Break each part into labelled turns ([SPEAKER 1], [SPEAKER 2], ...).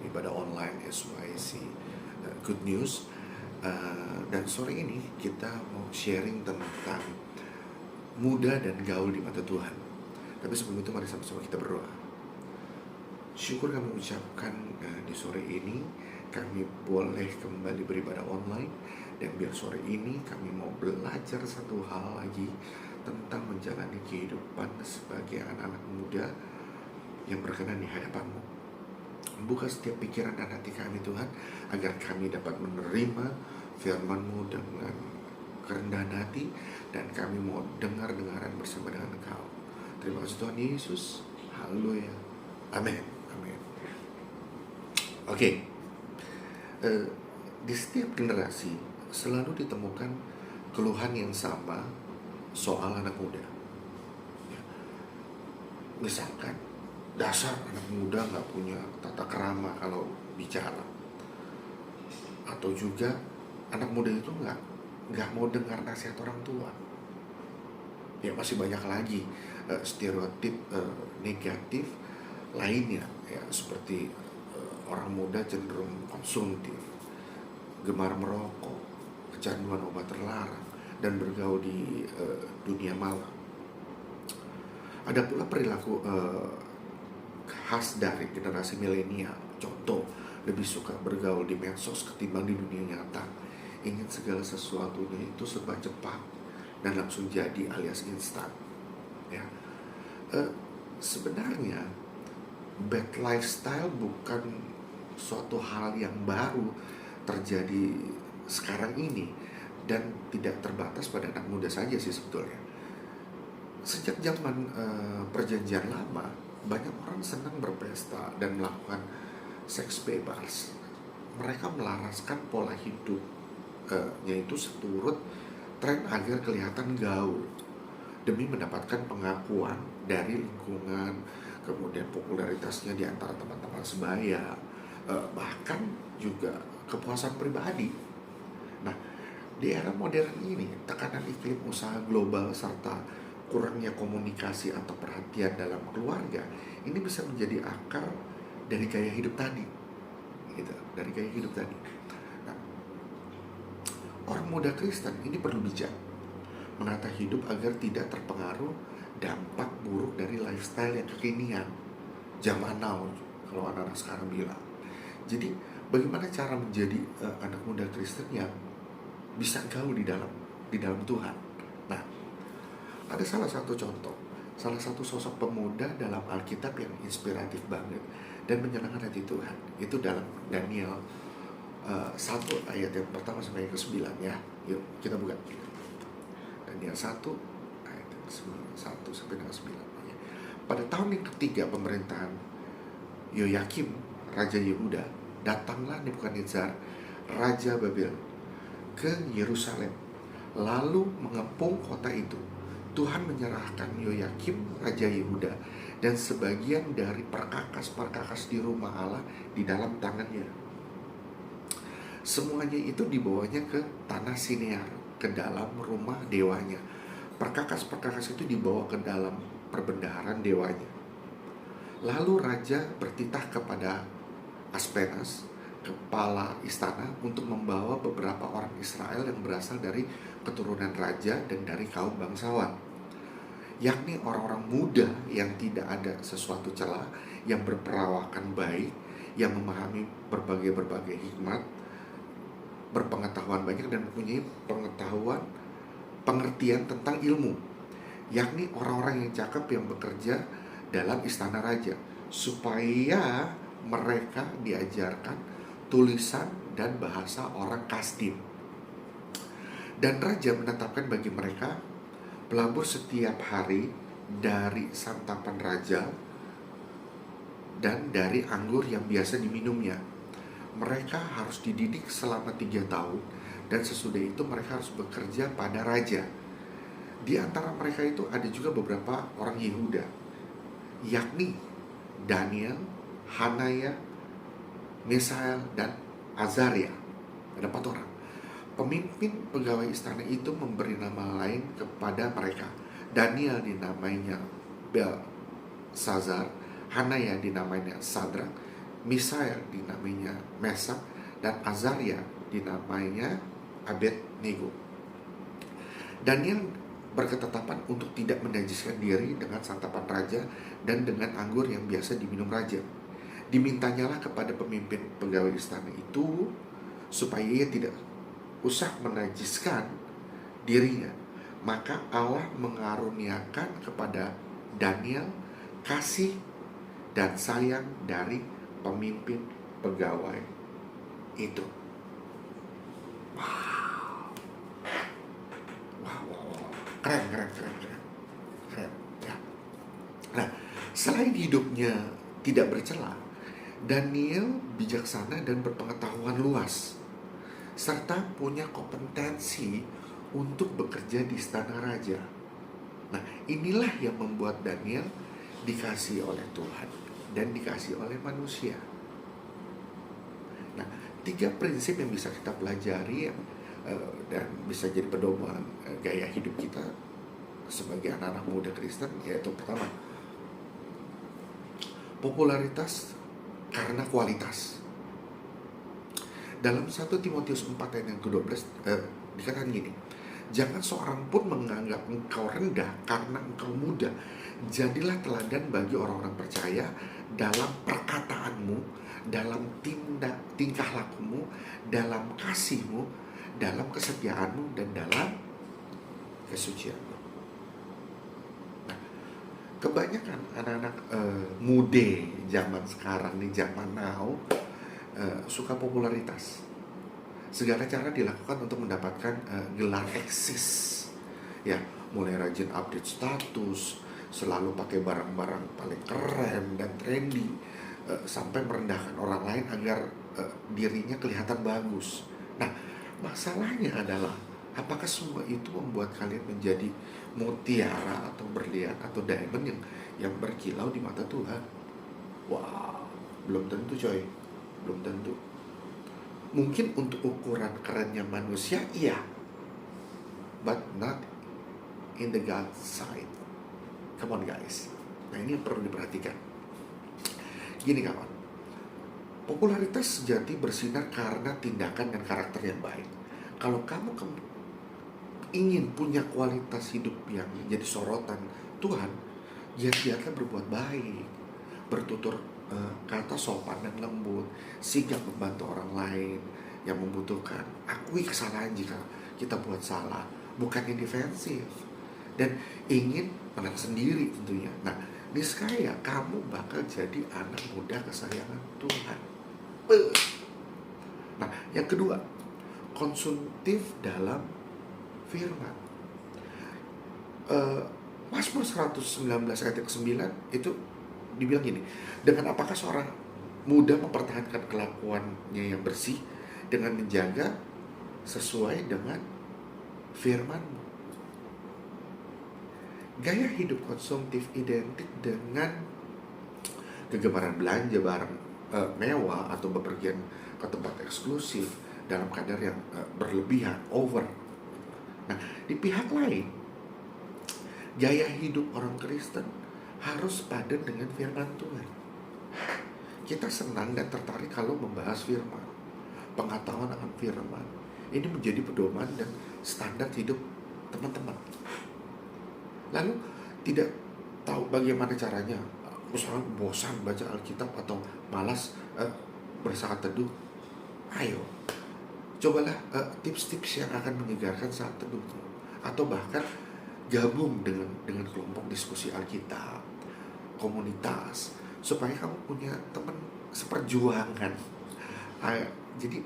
[SPEAKER 1] ibadah online SYC Good News. Dan sore ini kita mau sharing tentang muda dan gaul di mata Tuhan. Tapi sebelum itu mari sama-sama kita berdoa. Syukur kami ucapkan di sore ini kami boleh kembali beribadah online. Dan biar sore ini kami mau belajar satu hal lagi tentang menjalani kehidupan sebagai anak-anak muda yang berkenan di hadapan-Mu. Buka setiap pikiran dan hati kami Tuhan, agar kami dapat menerima firman-Mu dengan kerendahan hati, dan kami mau dengar-dengaran bersama dengan Engkau. Terima kasih Tuhan Yesus. Haleluya. Amin. Amin. Oke. Di setiap generasi selalu ditemukan keluhan yang sama soal anak muda. Misalkan, dasar anak muda nggak punya tata krama kalau bicara, atau juga anak muda itu nggak mau dengar nasihat orang tua. Ya masih banyak lagi stereotip negatif lainnya, ya seperti orang muda cenderung konsumtif, gemar merokok, kecanduan obat terlarang, dan bergaul di dunia malam. Ada pula perilaku khas dari generasi milenial. Contoh, lebih suka bergaul di medsos ketimbang di dunia nyata. Ingin segala sesuatunya itu serba cepat dan langsung jadi alias instan. Ya, sebenarnya bad lifestyle bukan suatu hal yang baru terjadi sekarang ini, dan tidak terbatas pada anak muda saja sih sebetulnya. Sejak zaman perjanjian lama, banyak orang senang berpesta dan melakukan seks bebas. Mereka melaraskan pola hidup yaitu seturut tren agar kelihatan gaul, demi mendapatkan pengakuan dari lingkungan, kemudian popularitasnya di antara teman-teman sebaya, bahkan juga kepuasan pribadi. Nah, di era modern ini, tekanan iklim usaha global serta kurangnya komunikasi atau perhatian dalam keluarga ini bisa menjadi akar dari gaya hidup tadi, gitu, dari gaya hidup tadi. Nah, orang muda Kristen ini perlu bijak menata hidup agar tidak terpengaruh dampak buruk dari lifestyle yang kekinian, zaman now kalau anak-anak sekarang bilang. Jadi bagaimana cara menjadi anak muda Kristen yang bisa gaul di dalam Tuhan? Nah, ada salah satu contoh, salah satu sosok pemuda dalam Alkitab yang inspiratif banget dan menyenangkan hati Tuhan. Itu dalam Daniel 1 ayat yang pertama sampai yang ke-9 ya. Yuk kita buka Daniel 1 ayat yang ke-9, 1 sampai dengan 9. Pada tahun yang ketiga pemerintahan Yoyakim Raja Yehuda, datanglah Nebukadnezar Raja Babel ke Yerusalem, lalu mengepung kota itu. Tuhan menyerahkan Yoyakim Raja Yehuda dan sebagian dari perkakas-perkakas di rumah Allah di dalam tangannya. Semuanya itu dibawanya ke tanah Sinear, ke dalam rumah dewanya. Perkakas-perkakas itu dibawa ke dalam perbendaharaan dewanya. Lalu raja bertitah kepada Aspenas, kepala istana, untuk membawa beberapa orang Israel yang berasal dari keturunan raja dan dari kaum bangsawan, yakni orang-orang muda yang tidak ada sesuatu celah, yang berperawakan baik, yang memahami berbagai hikmat, berpengetahuan banyak, dan mempunyai pengertian tentang ilmu, yakni orang-orang yang cakap yang bekerja dalam istana raja, supaya mereka diajarkan tulisan dan bahasa orang Kasdim. Dan raja menetapkan bagi mereka pelabur setiap hari dari santapan raja dan dari anggur yang biasa diminumnya. Mereka harus dididik selama 3 tahun, dan sesudah itu mereka harus bekerja pada raja. Di antara mereka itu ada juga beberapa orang Yehuda, yakni Daniel, Hanaya, Misael, dan Azaria. Ada 4 orang. Pemimpin pegawai istana itu memberi nama lain kepada mereka. Daniel dinamainya Belsazar, Hanaya dinamainya Sadrak, Misael dinamainya Mesak, dan Azaria dinamainya Abednego. Daniel berketetapan untuk tidak menajiskan diri dengan santapan raja dan dengan anggur yang biasa diminum raja. Dimintanyalah kepada pemimpin pegawai istana itu supaya ia tidak usah menajiskan dirinya. Maka Allah mengaruniakan kepada Daniel kasih dan sayang dari pemimpin pegawai itu. Wow. Keren, ya. Nah, selain hidupnya tidak bercela, Daniel bijaksana dan berpengetahuan luas, serta punya kompetensi untuk bekerja di istana raja. Nah, inilah yang membuat Daniel dikasih oleh Tuhan dan dikasih oleh manusia. Nah, 3 prinsip yang bisa kita pelajari dan bisa jadi pedoman gaya hidup kita sebagai anak-anak muda Kristen, yaitu pertama, popularitas karena kualitas. Dalam 1 Timotius 4 ayat yang ke-12 dikatakan gini, jangan seorang pun menganggap engkau rendah karena engkau muda. Jadilah teladan bagi orang-orang percaya dalam perkataanmu, dalam tingkah lakumu, dalam kasihmu, dalam kesetiaanmu, dan dalam kesucianmu. Nah, kebanyakan anak-anak muda zaman sekarang nih, zaman now, suka popularitas. Segala cara dilakukan untuk mendapatkan gelar eksis. Ya, mulai rajin update status, selalu pakai barang-barang paling keren dan trendy, sampai merendahkan orang lain agar dirinya kelihatan bagus. Nah, masalahnya adalah apakah semua itu membuat kalian menjadi mutiara atau berlian atau diamond yang berkilau di mata Tuhan? Wah, belum tentu coy. Belum tentu. Mungkin untuk ukuran kerennya manusia, iya, but not in the God side. Come on guys. Nah, ini yang perlu diperhatikan. Gini kawan, popularitas sejati bersinar karena tindakan dan karakter yang baik. Kalau kamu ingin punya kualitas hidup yang jadi sorotan Tuhan, giat-giatlah berbuat baik, bertutur kata sopan dan lembut, sigap membantu orang lain yang membutuhkan. Akui kesalahan jika kita buat salah, bukannya defensif dan ingin menang sendiri tentunya. Nah, niscaya kamu bakal jadi anak muda kesayangan Tuhan. Nah, yang kedua, konsumtif dalam firman. Mazmur 119 ayat 9 itu dibilang gini, dengan apakah seorang muda mempertahankan kelakuannya yang bersih dengan menjaga sesuai dengan firman-Mu. Gaya hidup konsumtif identik dengan kegemaran belanja barang mewah atau bepergian ke tempat eksklusif dalam kadar yang berlebihan, over. Nah, di pihak lain, gaya hidup orang Kristen harus padan dengan firman Tuhan. Kita senang dan tertarik kalau membahas firman. Pengetahuan akan firman ini menjadi pedoman dan standar hidup teman-teman. Lalu tidak tahu bagaimana caranya, misalnya bosan baca Alkitab atau malas bersaat teduh. Ayo, cobalah tips-tips yang akan menyegarkan saat teduh, atau bahkan gabung dengan kelompok diskusi Alkitab, komunitas, supaya kamu punya teman seperjuangan. Jadi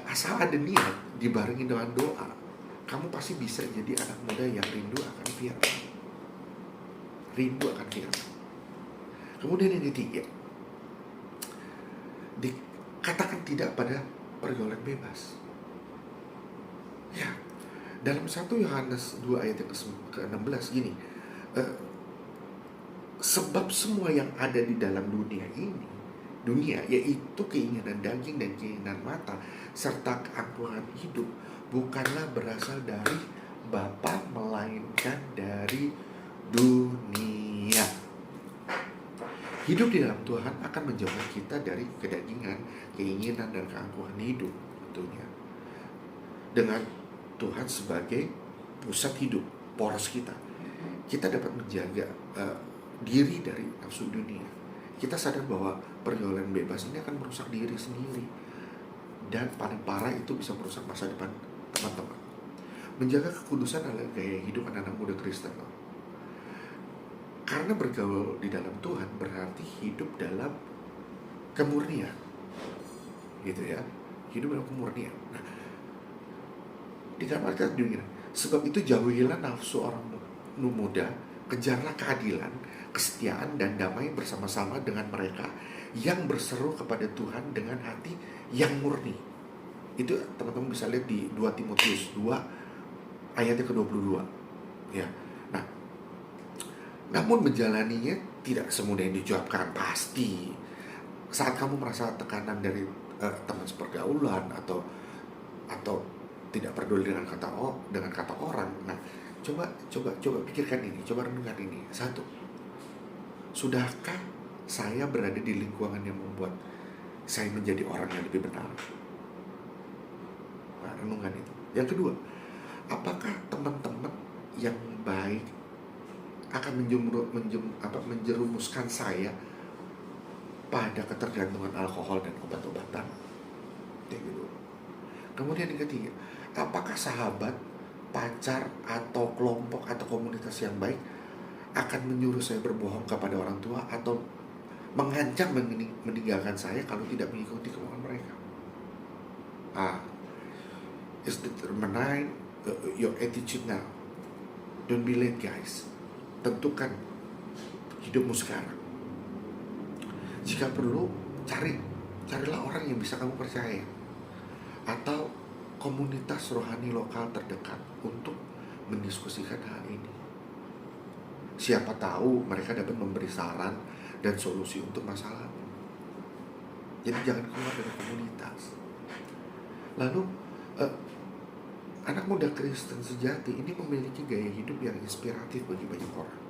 [SPEAKER 1] asal ada niat dibarengi dengan doa, kamu pasti bisa jadi anak muda yang rindu akan firman. Rindu akan firman. Kemudian yang ketiga, dikatakan tidak pada pergaulan bebas. Ya, dalam 1 Yohanes 2 ayat ke-16 gini, sebab semua yang ada di dalam dunia yaitu keinginan daging dan keinginan mata serta keangkuhan hidup, bukanlah berasal dari Bapa melainkan dari dunia. Hidup di dalam Tuhan akan menjauhkan kita dari kedagingan, keinginan, dan keangkuhan hidup tentunya. Dengan Tuhan sebagai pusat hidup, poros kita, kita dapat menjaga diri dari nafsu dunia. Kita sadar bahwa pergaulan bebas ini akan merusak diri sendiri, dan paling parah itu bisa merusak masa depan teman-teman. Menjaga kekudusan adalah gaya hidup anak-anak muda Kristen. Karena bergaul di dalam Tuhan berarti hidup dalam kemurnian, gitu ya, hidup dalam kemurnian. Nah, di dalam Alkitab begini, sebab itu jauhilah nafsu orang muda, kejarlah keadilan, kesetiaan, dan damai bersama-sama dengan mereka yang berseru kepada Tuhan dengan hati yang murni. Itu teman-teman bisa lihat di 2 Timotius 2 ayatnya ke-22 ya. Nah, namun menjalaninya tidak semudah yang diucapkan. Pasti saat kamu merasa tekanan dari teman sepergaulan atau tidak peduli dengan kata orang. Nah, coba pikirkan ini, coba renungkan ini. 1. Sudahkah saya berada di lingkungan yang membuat saya menjadi orang yang lebih benar? Nah, renungkan itu. Yang kedua, apakah teman-teman yang baik akan menjerumuskan saya pada ketergantungan alkohol dan obat-obatan? Gitu. Kemudian yang ketiga, apakah sahabat, pacar, atau kelompok atau komunitas yang baik akan menyuruh saya berbohong kepada orang tua atau mengancam meninggalkan saya kalau tidak mengikuti kemauan mereka? Is determine your attitude now. Don't be late, guys. Tentukan hidupmu sekarang. Jika perlu, carilah orang yang bisa kamu percaya atau komunitas rohani lokal terdekat untuk mendiskusikan hal ini. Siapa tahu mereka dapat memberi saran dan solusi untuk masalahmu. Jadi jangan keluar dari komunitas. Lalu anak muda Kristen sejati ini memiliki gaya hidup yang inspiratif bagi banyak orang.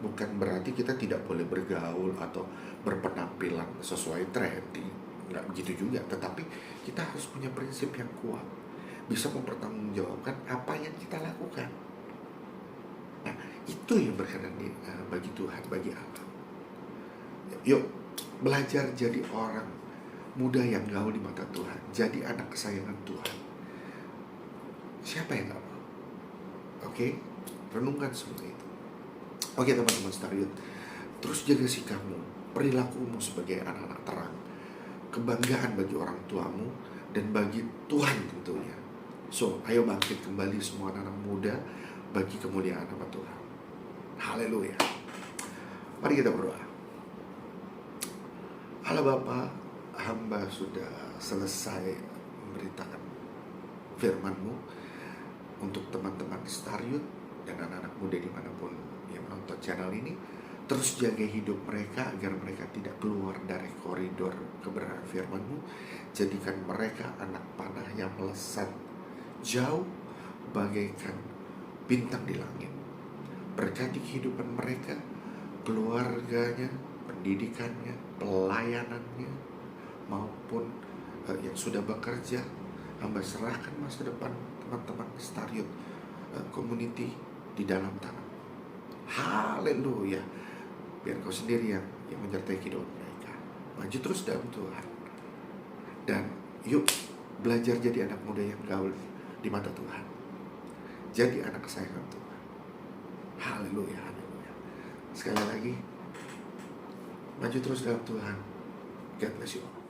[SPEAKER 1] Bukan berarti kita tidak boleh bergaul atau berpenampilan sesuai tren, nggak begitu juga. Tetapi kita harus punya prinsip yang kuat, bisa mempertanggungjawabkan apa yang kita lakukan. Nah, itu yang berkenan bagi Tuhan, bagi Allah. Yuk, belajar jadi orang muda yang gaul di mata Tuhan, jadi anak kesayangan Tuhan. Siapa yang gak mau? Oke? Renungkan semua itu. Oke, teman-teman Stariot, terus jaga sikapmu, perilakumu sebagai anak-anak terang, kebanggaan bagi orang tuamu dan bagi Tuhan tentunya. So, ayo bangkit kembali semua anak-anak muda bagi kemuliaan nama Tuhan. Haleluya. Mari kita berdoa. Allah Bapa, hamba sudah selesai memberitakan firman-Mu untuk teman-teman Stariot dan anak-anak muda dimanapun yang menonton channel ini. Terus jaga hidup mereka agar mereka tidak keluar dari koridor kebenaran firman-Mu. Jadikan mereka anak panah yang melesat jauh bagaikan bintang di langit. Berkati kehidupan mereka, keluarganya, pendidikannya, pelayanannya, maupun yang sudah bekerja. Hamba serahkan masa depan teman-teman Stariot community di dalam tangan. Haleluya. Biar Kau sendiri yang menyertai kehidupan mereka. Maju terus dalam Tuhan. Dan yuk belajar jadi anak muda yang gaul di mata Tuhan. Jadi anak kesayangan Tuhan. Haleluya, haleluya. Sekali lagi, maju terus dalam Tuhan. God bless you all.